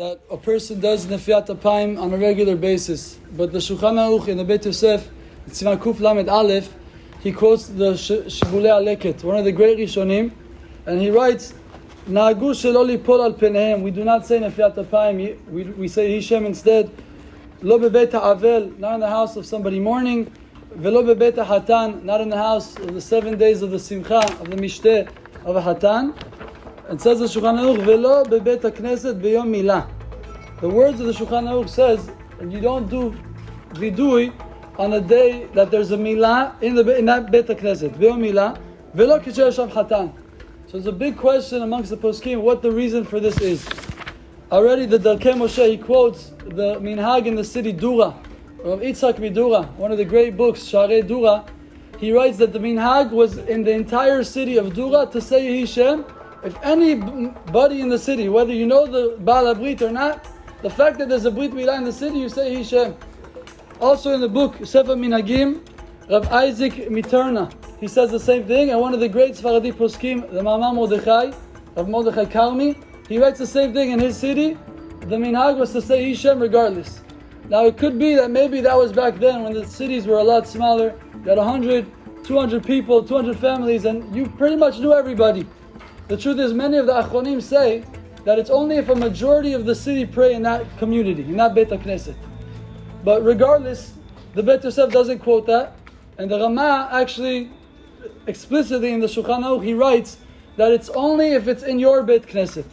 that a person does Nefiat Apayim on a regular basis. But the Shulchan Aruch in the Beit Yosef, Tzimah Kuf Lamed Aleph, he quotes the Shibulei Aleket, one of the great Rishonim, and he writes, Na'agu shelo lipol al penehem. We do not say Nefiat Apayim, we say Hishem instead. Lo bebeit ha'avel, not in the house of somebody mourning. Velo bebeit ha'hatan, not in the house of the 7 days of the Simcha, of the Mishteh, of a Hatan. And says the Shulchan Aruch, Velo bebeit ha'kneset beyom milah. The words of the Shulchan Aruch says, and you don't do Vidui on a day that there's a milah in that Beit HaKnesset, beyom milah, velo kisher sham hatan. So it's a big question amongst the poskim what the reason for this is. Already the Darkei Moshe, he quotes the minhag in the city Dura, of Yitzhak Midura, one of the great books, Sharei Dura. He writes that the minhag was in the entire city of Dura to say Yehi Shem. If anybody in the city, whether you know the Baal HaBrit or not, the fact that there's a Brit Milah in the city, you say Yehi Shem. Also in the book Sefer Minhagim, Rav Isaac Miterna, he says the same thing, and one of the great Sfaradi poskim, the Mama Mordechai, Rav Mordechai Karmi, he writes the same thing in his city. The minhag was to say Hishem regardless. Now it could be that maybe that was back then when the cities were a lot smaller. You had 100, 200 people, 200 families, and you pretty much knew everybody. The truth is, many of the Achronim say that it's only if a majority of the city pray in that community, in that Beit HaKnesset. But regardless, the Beit Yosef doesn't quote that, and the Rama actually explicitly in the Shulchan Aruch he writes that it's only if it's in your Beit Knesset.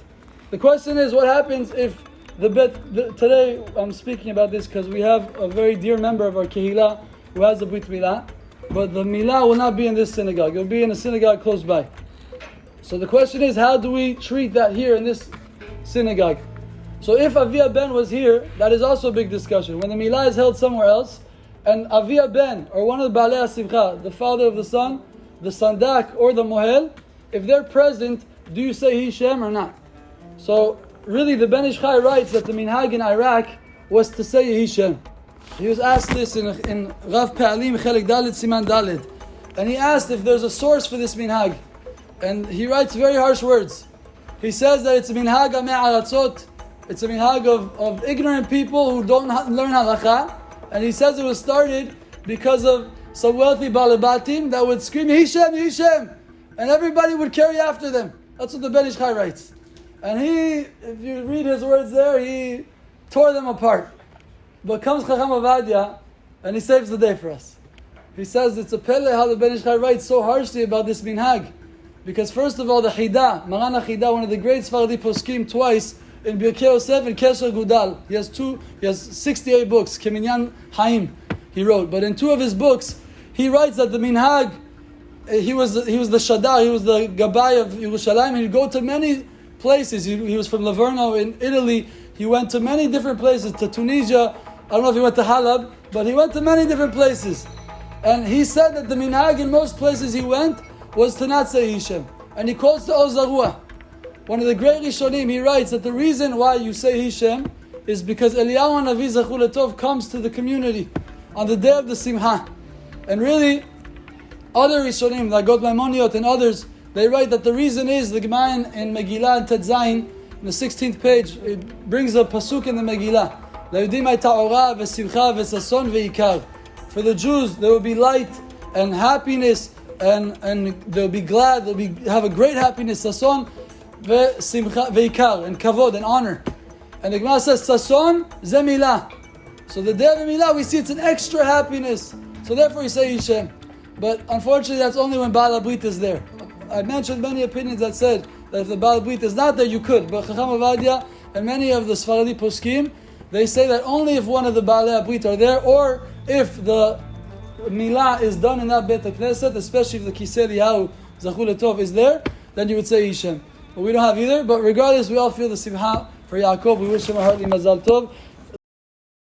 The question is, what happens if today I'm speaking about this because we have a very dear member of our Kehillah who has the Brit Milah, but the Milah will not be in this synagogue. It will be in a synagogue close by. So the question is, how do we treat that here in this synagogue? So if Avia Ben was here, that is also a big discussion. When the Milah is held somewhere else, and Avia Ben, or one of the Baalei HaSimcha, the father of the son, the Sandak or the Mohel, if they're present, do you say Hishem or not? So really the Ben Ish Chai writes that the minhag in Iraq was to say Hishem. He was asked this in Rav Pe'alim Chelek Dalet Siman Dalet, and he asked if there's a source for this minhag, and he writes very harsh words. He says that it's a minhag amei aratzot, it's a minhag of ignorant people who don't learn halacha, and he says it was started because of some wealthy balabatim that would scream Hishem, Hishem, and everybody would carry after them. That's what the Ben Ish Chai writes. And he, if you read his words there, he tore them apart. But comes Chacham Avadia, and he saves the day for us. He says it's a pele how the Ben Ish Chai writes so harshly about this minhag. Because first of all, the Chida, Maran HaChida, one of the great Sfaradi poskim, twice, in Birkei Yosef and Kesher Gudal. He has 68 books, Keminyan Haim, he wrote. But in 2 of his books, he writes that the minhag, he was the Shadar, he was the Gabai of Yerushalayim, and he'd go to many places. He was from Livorno in Italy. He went to many different places, to Tunisia. I don't know if he went to Halab, but he went to many different places. And he said that the minhag in most places he went was to not say Hishem. And he quotes the Ozarua. One of the great Rishonim, he writes that the reason why you say Hishem is because Eliyahu Navi Zachul Tov comes to the community on the day of the Simcha. And really, other Rishonim, like God Maimoniot and others, they write that the reason is the Gemara in Megillah and Tet Zayin, in the 16th page, it brings a pasuk in the Megillah. L'Yehudim hayta orah v'simcha v'sason v'ikar. For the Jews, there will be light and happiness, and they'll be glad, have a great happiness, sason v'simcha v'ikar, and kavod, and honor. And the Gemara says, sason ze milah. So the day of the milah, we see it's an extra happiness. So therefore you say Hishem. But unfortunately, that's only when Baal HaBrit is there. I mentioned many opinions that said that if the Baal HaBrit is not there, you could. But Chacham Avadia and many of the Sfaradi poskim, they say that only if one of the Baalei HaBrit are there, or if the Milah is done in that Beit HaKnesset, especially if the Kisei Eliyahu Zachul Tov is there, then you would say Hishem. But we don't have either. But regardless, we all feel the Simcha for Yaakov. We wish him a hearty Mazal Tov.